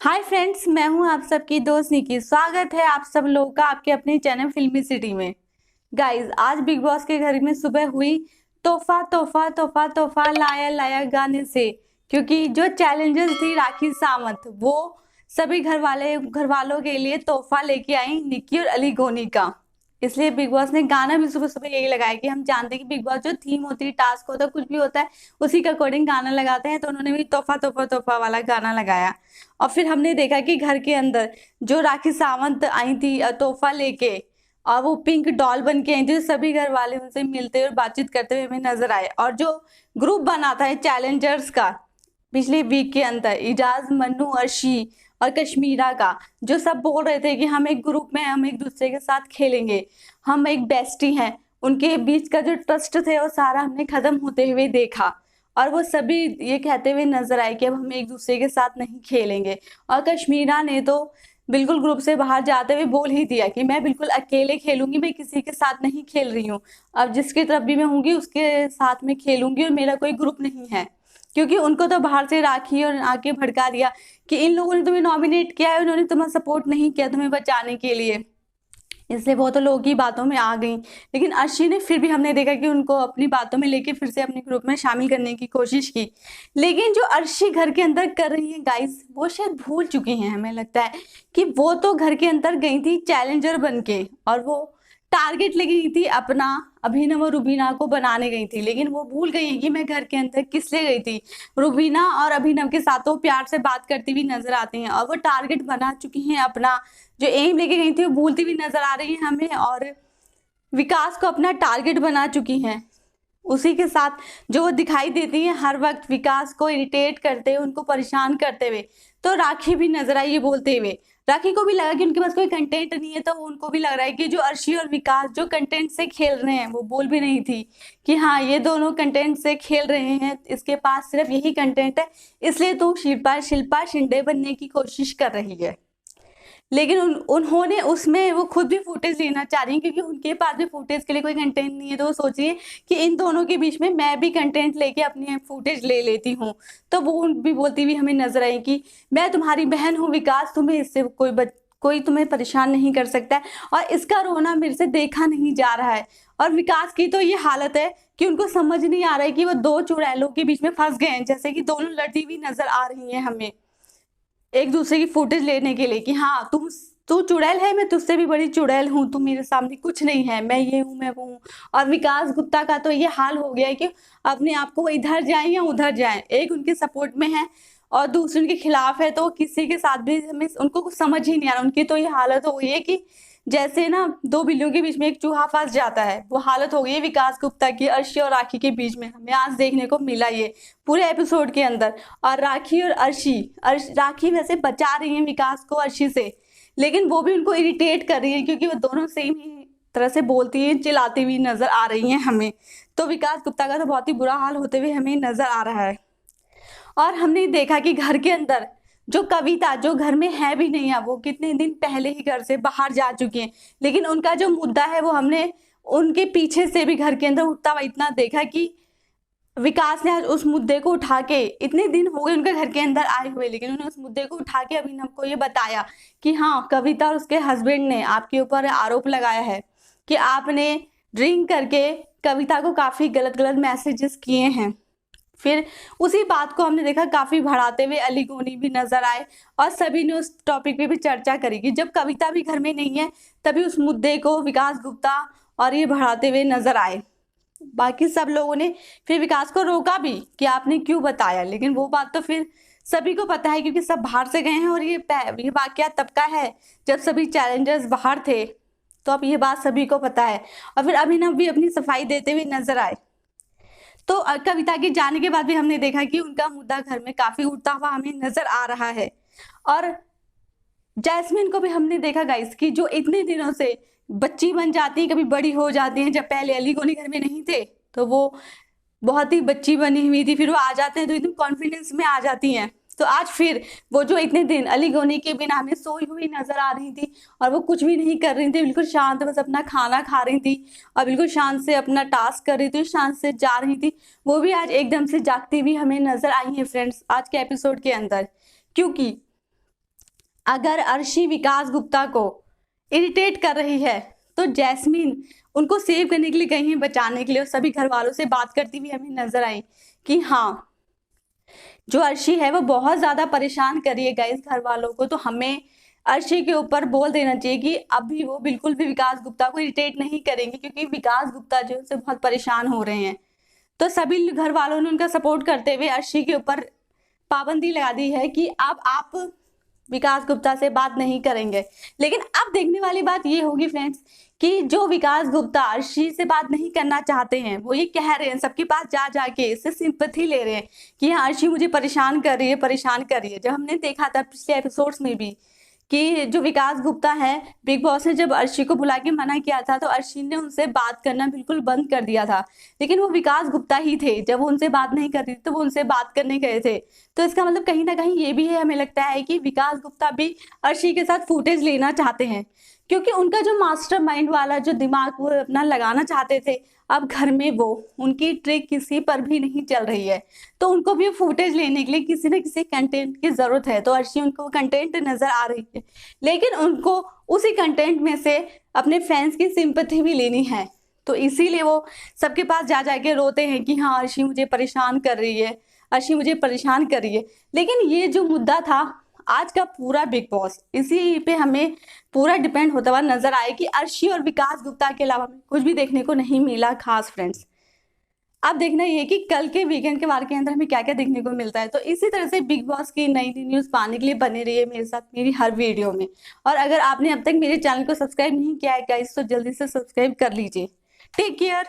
Hi friends, मैं हूं आप सबकी दोस्त निकी। स्वागत है आप सब लोगों का आपके अपने चैनल फिल्मी सिटी में। गाइस, आज बिग बॉस के घर में सुबह हुई तोहफा तोहफा तोहफा तोहफा लाया लाया गाने से, क्योंकि जो चैलेंजर्स थी राखी सावंत, वो सभी घर वालों के लिए तोहफा लेके आई निक्की और अली गोनी का। इसलिए बिग बॉस ने गाना भी सुबह सुबह यही लगाया कि हम जानते हैं कि बिग बॉस जो थीम होती है, टास्क होता है, कुछ भी होता है, उसी के अकॉर्डिंग गाना लगाते हैं। तो उन्होंने भी तोहफा तोहफा तोहफा वाला गाना लगाया। और फिर हमने देखा कि घर के अंदर जो राखी सावंत आई थी तोहफा लेके, और वो पिंक डॉल बन के आई थी, तो सभी घर वाले उनसे मिलते और बातचीत करते हुए हमें नजर आए। और जो ग्रुप बना था चैलेंजर्स का पिछले वीक के अंदर, इजाज, मन्नू, अर्शी और कश्मीरा का, जो सब बोल रहे थे कि हम एक ग्रुप में, हम एक दूसरे के साथ खेलेंगे, हम एक बेस्टी हैं, उनके बीच का जो ट्रस्ट थे वो सारा हमने खत्म होते हुए देखा। और वो सभी ये कहते हुए नजर आए कि अब हम एक दूसरे के साथ नहीं खेलेंगे। और कश्मीरा ने तो बिल्कुल ग्रुप से बाहर जाते हुए बोल ही दिया कि मैं बिल्कुल अकेले खेलूंगी, मैं किसी के साथ नहीं खेल रही हूँ। अब जिसकी तरफ भी मैं होंगी उसके साथ में खेलूंगी, और मेरा कोई ग्रुप नहीं है। क्योंकि उनको तो बाहर से राखी और आके भड़का दिया कि इन लोगों ने तुम्हें नॉमिनेट किया है, उन्होंने तुम्हें सपोर्ट नहीं किया तुम्हें बचाने के लिए, इसलिए वो तो लोग की बातों में आ गई। लेकिन अर्शी ने फिर भी, हमने देखा कि उनको अपनी बातों में लेके फिर से अपने ग्रुप में शामिल करने की कोशिश की। लेकिन जो अर्शी घर के अंदर कर रही है गाइस, वो शायद भूल चुकी हैं। हमें लगता है कि वो तो घर के अंदर गई थी चैलेंजर बन के, और वो टारगेट ले गई थी अपना, अभिनव और रुबीना को बनाने गई थी। लेकिन वो भूल गई है कि मैं घर के अंदर किस लिए गई थी। रुबीना और अभिनव के साथ वो प्यार से बात करती हुई नजर आती हैं, और वो टारगेट बना चुकी हैं अपना, जो एम लेके गई थी वो भूलती हुई नजर आ रही है हमें। और विकास को अपना टारगेट बना चुकी हैं। उसी के साथ जो वो दिखाई देती है हर वक्त विकास को इरिटेट करते हुए, उनको परेशान करते हुए। तो राखी भी नजर आई ये बोलते हुए। राखी को भी लगा कि उनके पास कोई कंटेंट नहीं है, तो उनको भी लग रहा है कि जो अर्शी और विकास जो कंटेंट से खेल रहे हैं, वो बोल भी नहीं थी कि हाँ ये दोनों कंटेंट से खेल रहे हैं, इसके पास सिर्फ यही कंटेंट है, इसलिए तो शिल्पा शिल्पा शिंदे बनने की कोशिश कर रही है। लेकिन उन्होंने उसमें वो खुद भी फुटेज लेना चाह रही है, क्योंकि उनके पास भी फुटेज के लिए कोई कंटेंट नहीं है। तो वो सोचिए कि इन दोनों के बीच में मैं भी कंटेंट लेके अपनी फुटेज ले लेती हूँ। तो वो भी बोलती हुई हमें नजर आई कि मैं तुम्हारी बहन हूँ विकास, तुम्हें इससे कोई तुम्हें परेशान नहीं कर सकता है, और इसका रोना मेरे से देखा नहीं जा रहा है। और विकास की तो ये हालत है कि उनको समझ नहीं आ रहा है कि वो दो चुड़ैलों के बीच में फंस गए हैं, जैसे कि दोनों लड़ती हुई नजर आ रही है हमें एक दूसरे की फुटेज लेने के लिए कि हाँ तू चुड़ैल है, मैं तुझसे भी बड़ी चुड़ैल हूँ, तू मेरे सामने कुछ नहीं है, मैं ये हूँ, मैं वो हूँ। और विकास गुप्ता का तो ये हाल हो गया है कि अपने आप को इधर जाए या उधर जाए, एक उनके सपोर्ट में है और दूसरे उनके खिलाफ है। तो किसी के साथ भी हमें उनको कुछ समझ ही नहीं आ रहा। उनकी तो ये हालत हो गई है कि जैसे ना दो बिल्लियों के बीच में एक चूहा फंस जाता है, वो हालत हो गई है विकास गुप्ता की अर्शी और राखी के बीच में। हमें आज देखने को मिला ये पूरे एपिसोड के अंदर। और राखी और राखी वैसे बचा रही है विकास को अर्शी से, लेकिन वो भी उनको इरिटेट कर रही है, क्योंकि वो दोनों सेम ही तरह से बोलती है, चिल्लाती हुई नजर आ रही हैं हमें। तो विकास गुप्ता का तो बहुत ही बुरा हाल होते हुए हमें नजर आ रहा है। और हमने देखा कि घर के अंदर जो कविता, जो घर में है भी नहीं है, वो कितने दिन पहले ही घर से बाहर जा चुकी हैं। लेकिन उनका जो मुद्दा है वो हमने उनके पीछे से भी घर के अंदर उठता हुआ इतना देखा कि विकास ने आज उस मुद्दे को उठा के, इतने दिन हो गए उनके घर के अंदर आए हुए, लेकिन उन्होंने उस मुद्दे को उठा के अभिनव को ये बताया कि हाँ, कविता और उसके हस्बैंड ने आपके ऊपर आरोप लगाया है कि आपने ड्रिंक करके कविता को काफी गलत गलत मैसेजेस किए हैं। फिर उसी बात को हमने देखा काफी बढ़ाते हुए अली गोनी भी नजर आए, और सभी ने उस टॉपिक पे भी चर्चा करी कि जब कविता भी घर में नहीं है, तभी उस मुद्दे को विकास गुप्ता और ये बढ़ाते हुए नजर आए। बाकी सब लोगों ने फिर विकास को रोका भी कि आपने क्यों बताया, लेकिन वो बात तो फिर सभी को पता है, क्योंकि सब बाहर से गए हैं। और ये वाकया तब का है जब सभी चैलेंजर्स बाहर थे, तो अब ये बात सभी को पता है। और फिर अभिनव भी अपनी सफाई देते हुए नजर आए। तो कविता के जाने के बाद भी हमने देखा कि उनका मुद्दा घर में काफी उठता हुआ हमें नजर आ रहा है। और जैस्मिन को भी हमने देखा गाइस कि जो इतने दिनों से बच्ची बन जाती है, कभी बड़ी हो जाती है। जब पहले अली गोनी घर में नहीं थे तो वो बहुत ही बच्ची बनी हुई थी, फिर वो आ जाते हैं तो एकदम कॉन्फिडेंस में आ जाती हैं। तो आज फिर वो जो इतने दिन अली गोनी के बिना हमें सोई हुई नजर आ रही थी, और वो कुछ भी नहीं कर रही थी, बिल्कुल शांत, बस अपना खाना खा रही थी और बिल्कुल शांत से अपना टास्क कर रही थी, शांत से जा रही थी, वो भी आज एकदम से जागती हुई हमें नजर आई है फ्रेंड्स आज के एपिसोड के अंदर। क्योंकि अगर अर्शी विकास गुप्ता को इरिटेट कर रही है तो जैस्मीन उनको सेव करने के लिए गई है, बचाने के लिए, और सभी घर वालों से बात करती हुई हमें नजर आई कि हाँ, जो अर्शी है वो बहुत ज्यादा परेशान कर रही है गाइस घर वालों को। तो हमें अर्शी के ऊपर बोल देना चाहिए कि अभी वो बिल्कुल भी विकास गुप्ता को इरिटेट नहीं करेंगे, क्योंकि विकास गुप्ता जो है उनसे बहुत परेशान हो रहे हैं। तो सभी घर वालों ने उनका सपोर्ट करते हुए अर्शी के ऊपर पाबंदी लगा दी है कि अब आप विकास गुप्ता से बात नहीं करेंगे। लेकिन अब देखने वाली बात ये होगी फ्रेंड्स कि जो विकास गुप्ता अर्शी से बात नहीं करना चाहते हैं, वो ये कह रहे हैं, सबके पास जा जाके इससे सिंपैथी ले रहे हैं कि हाँ, अर्शी मुझे परेशान कर रही है, परेशान कर रही है। जब हमने देखा था पिछले एपिसोड्स में भी कि जो विकास गुप्ता है, बिग बॉस ने जब अर्शी को बुला के मना किया था तो अर्शी ने उनसे बात करना बिल्कुल बंद कर दिया था। लेकिन वो विकास गुप्ता ही थे, जब वो उनसे बात नहीं कर रही थी तो वो उनसे बात करने गए थे। तो इसका मतलब कहीं ना कहीं ये भी है, हमें लगता है कि विकास गुप्ता भी अर्शी के साथ फुटेज लेना चाहते हैं, क्योंकि उनका जो मास्टरमाइंड वाला जो दिमाग वो अपना लगाना चाहते थे, अब घर में वो उनकी ट्रिक किसी पर भी नहीं चल रही है। तो उनको भी फुटेज लेने के लिए किसी न किसी कंटेंट की जरूरत है। तो अर्शी उनको कंटेंट नजर आ रही है, लेकिन उनको उसी कंटेंट में से अपने फैंस की सिंपैथी भी लेनी है। तो इसीलिए वो सबके पास जा जाके रोते हैं कि हाँ, अर्शी मुझे परेशान कर रही है, अर्शी मुझे परेशान कर रही है। लेकिन ये जो मुद्दा था आज का पूरा बिग बॉस, इसी पे हमें पूरा डिपेंड होता हुआ नजर आए कि अर्शी और विकास गुप्ता के अलावा कुछ भी देखने को नहीं मिला खास फ्रेंड्स। अब देखना ये कि कल के वीकेंड के वार के अंदर हमें क्या क्या देखने को मिलता है। तो इसी तरह से बिग बॉस की नई नई न्यूज पाने के लिए बने रहिए मेरे साथ मेरी हर वीडियो में। और अगर आपने अब तक मेरे चैनल को सब्सक्राइब नहीं किया है गाइस, तो जल्दी से सब्सक्राइब कर लीजिए। Take care.